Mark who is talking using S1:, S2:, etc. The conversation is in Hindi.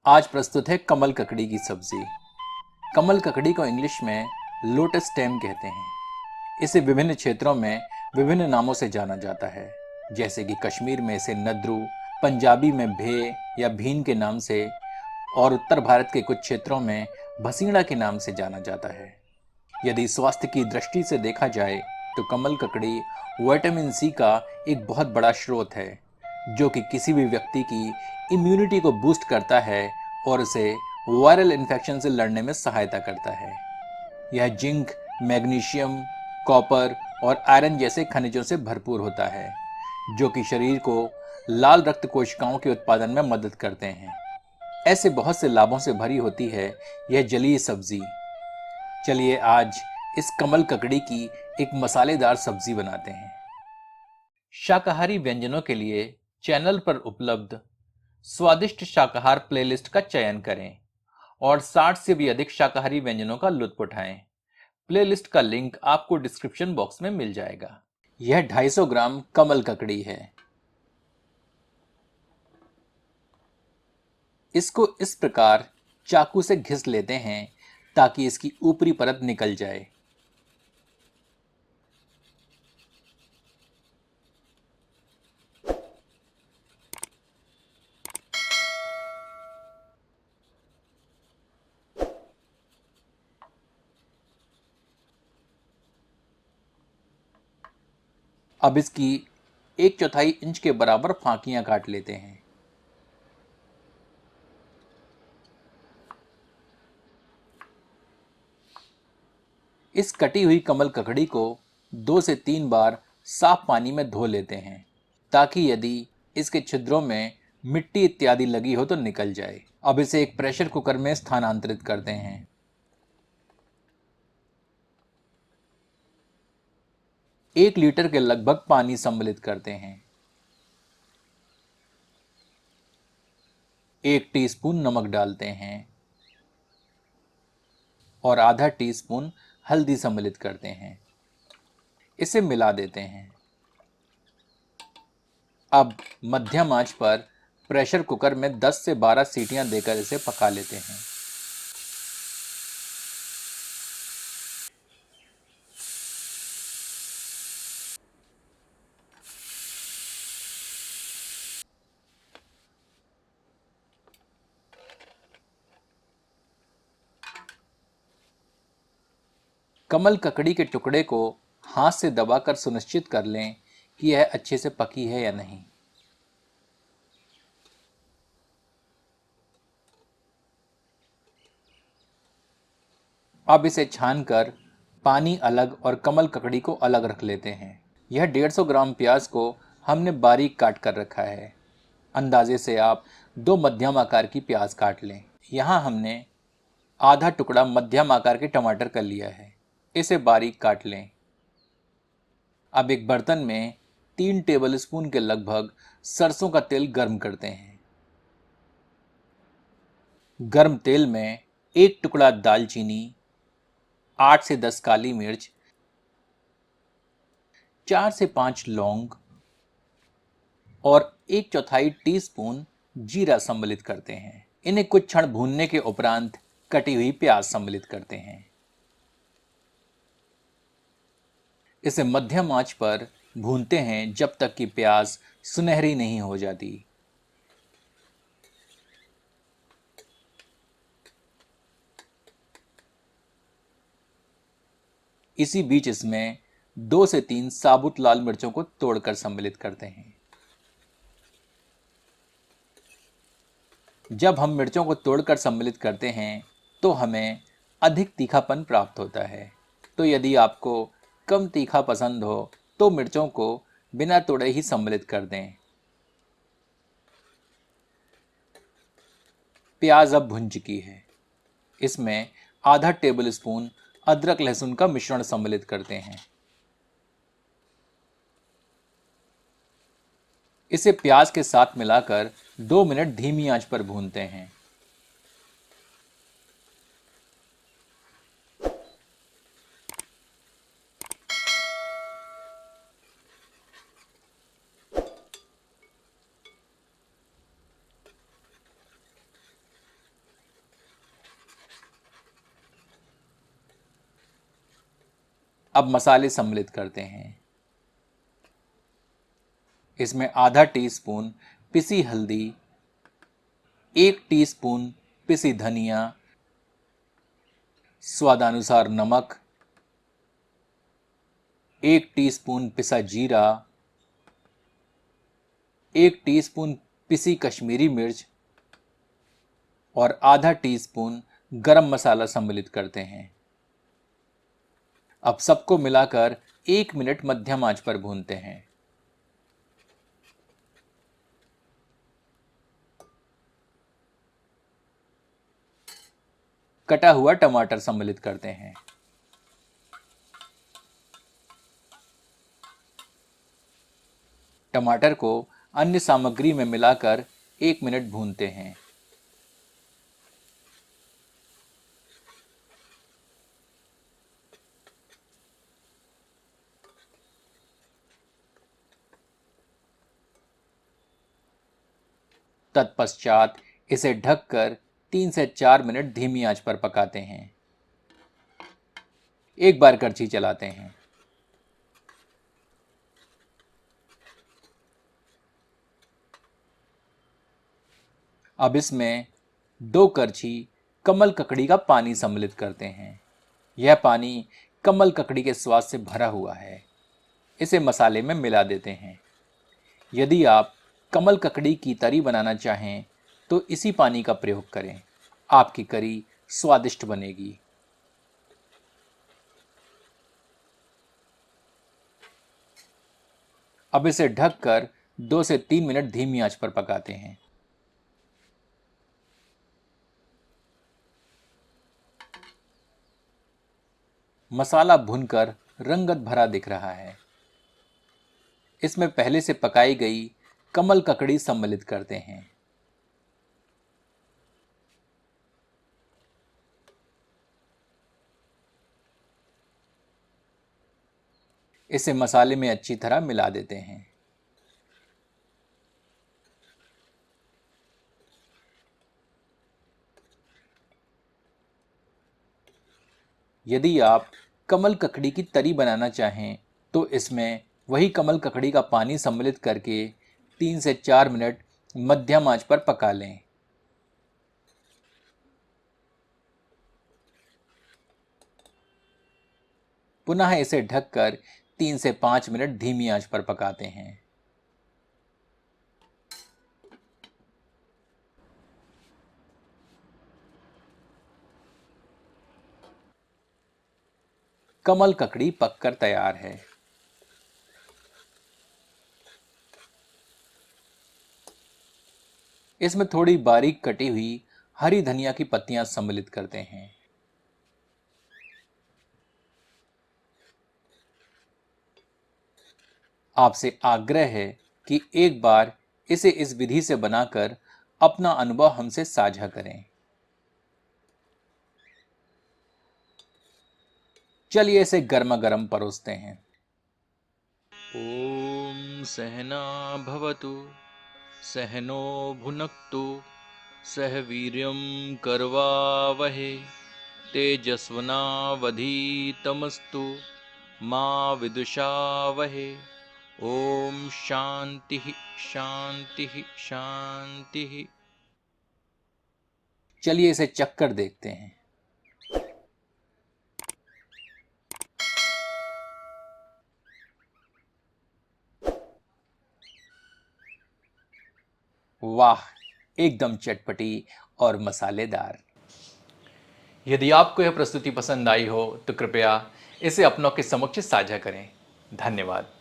S1: आज प्रस्तुत है कमल ककड़ी की सब्जी। कमल ककड़ी को इंग्लिश में लोटस स्टेम कहते हैं। इसे विभिन्न क्षेत्रों में विभिन्न नामों से जाना जाता है, जैसे कि कश्मीर में इसे नद्रू, पंजाबी में भे या भीन के नाम से और उत्तर भारत के कुछ क्षेत्रों में भसीड़ा के नाम से जाना जाता है। यदि स्वास्थ्य की दृष्टि से देखा जाए तो कमल ककड़ी विटामिन सी का एक बहुत बड़ा स्रोत है, जो कि किसी भी व्यक्ति की इम्यूनिटी को बूस्ट करता है और उसे वायरल इन्फेक्शन से लड़ने में सहायता करता है। यह जिंक, मैग्नीशियम, कॉपर और आयरन जैसे खनिजों से भरपूर होता है, जो कि शरीर को लाल रक्त कोशिकाओं के उत्पादन में मदद करते हैं। ऐसे बहुत से लाभों से भरी होती है यह जलीय सब्जी। चलिए आज इस कमल ककड़ी की एक मसालेदार सब्जी बनाते हैं। शाकाहारी व्यंजनों के लिए चैनल पर उपलब्ध स्वादिष्ट शाकाहार प्लेलिस्ट का चयन करें और 60 से भी अधिक शाकाहारी व्यंजनों का लुत्फ उठाएं। प्लेलिस्ट का लिंक आपको डिस्क्रिप्शन बॉक्स में मिल जाएगा। यह 250 ग्राम कमल ककड़ी है। इसको इस प्रकार चाकू से घिस लेते हैं ताकि इसकी ऊपरी परत निकल जाए। अब इसकी 1/4 इंच के बराबर फांकियां काट लेते हैं। इस कटी हुई कमल ककड़ी को 2 से 3 बार साफ पानी में धो लेते हैं, ताकि यदि इसके छिद्रों में मिट्टी इत्यादि लगी हो तो निकल जाए। अब इसे एक प्रेशर कुकर में स्थानांतरित करते हैं। 1 लीटर के लगभग पानी सम्मिलित करते हैं। 1 टीस्पून नमक डालते हैं और आधा टीस्पून हल्दी सम्मिलित करते हैं। इसे मिला देते हैं। अब मध्यम आंच पर प्रेशर कुकर में 10 से 12 सीटियां देकर इसे पका लेते हैं। कमल ककड़ी के टुकड़े को हाथ से दबाकर सुनिश्चित कर लें कि यह अच्छे से पकी है या नहीं। अब इसे छानकर पानी अलग और कमल ककड़ी को अलग रख लेते हैं। यह 150 ग्राम प्याज को हमने बारीक काट कर रखा है। अंदाजे से आप 2 मध्यम आकार की प्याज काट लें। यहाँ हमने आधा टुकड़ा मध्यम आकार के टमाटर का लिया है। इसे बारीक काट लें। अब एक बर्तन में 3 टेबल स्पून के लगभग सरसों का तेल गर्म करते हैं। गर्म तेल में 1 टुकड़ा दालचीनी, 8 से 10 काली मिर्च, 4 से 5 लौंग और 1/4 टीस्पून जीरा सम्मिलित करते हैं। इन्हें कुछ क्षण भूनने के उपरांत कटी हुई प्याज सम्मिलित करते हैं। इसे मध्यम आंच पर भूनते हैं जब तक कि प्याज सुनहरी नहीं हो जाती। इसी बीच इसमें 2 से 3 साबुत लाल मिर्चों को तोड़कर सम्मिलित करते हैं। जब हम मिर्चों को तोड़कर सम्मिलित करते हैं तो हमें अधिक तीखापन प्राप्त होता है। तो यदि आपको कम तीखा पसंद हो तो मिर्चों को बिना तोड़े ही सम्मिलित कर दें। प्याज अब भुन चुकी है। इसमें आधा टेबल स्पून अदरक लहसुन का मिश्रण सम्मिलित करते हैं। इसे प्याज के साथ मिलाकर 2 मिनट धीमी आंच पर भूनते हैं। अब मसाले सम्मिलित करते हैं। इसमें आधा टीस्पून पिसी हल्दी, 1 टीस्पून पिसी धनिया, स्वादानुसार नमक, 1 टीस्पून पिसा जीरा, 1 टीस्पून पिसी कश्मीरी मिर्च और आधा टीस्पून गरम मसाला सम्मिलित करते हैं। अब सबको मिलाकर 1 मिनट मध्यम आंच पर भूनते हैं। कटा हुआ टमाटर सम्मिलित करते हैं। टमाटर को अन्य सामग्री में मिलाकर 1 मिनट भूनते हैं। तत्पश्चात इसे ढककर 3 से 4 मिनट धीमी आंच पर पकाते हैं। एक बार करछी चलाते हैं। अब इसमें 2 करछी कमल ककड़ी का पानी सम्मिलित करते हैं। यह पानी कमल ककड़ी के स्वाद से भरा हुआ है। इसे मसाले में मिला देते हैं। यदि आप कमल ककड़ी की तरी बनाना चाहें तो इसी पानी का प्रयोग करें। आपकी करी स्वादिष्ट बनेगी। अब इसे ढककर 2 से 3 मिनट धीमी आंच पर पकाते हैं। मसाला भुनकर रंगत भरा दिख रहा है। इसमें पहले से पकाई गई कमल ककड़ी सम्मिलित करते हैं। इसे मसाले में अच्छी तरह मिला देते हैं। यदि आप कमल ककड़ी की तरी बनाना चाहें तो इसमें वही कमल ककड़ी का पानी सम्मिलित करके 3 से 4 मिनट मध्यम आंच पर पका लें। पुनः इसे ढककर 3 से 5 मिनट धीमी आंच पर पकाते हैं। कमल ककड़ी पककर तैयार है। इसमें थोड़ी बारीक कटी हुई हरी धनिया की पत्तियां सम्मिलित करते हैं। आपसे आग्रह है कि एक बार इसे इस विधि से बनाकर अपना अनुभव हमसे साझा करें। चलिए इसे गर्मा गर्म परोसते हैं। ओम सहना भवतु सहनो भुनक्तु सह वीर्यं करवावहे तेजस्वनावधीतमस्तु मा विदुषावहे। ओम शांति शांति शांति। चलिए इसे चखकर देखते हैं। वाह, एकदम चटपटी और मसालेदार। यदि आपको यह प्रस्तुति पसंद आई हो तो कृपया इसे अपनों के समक्ष साझा करें। धन्यवाद।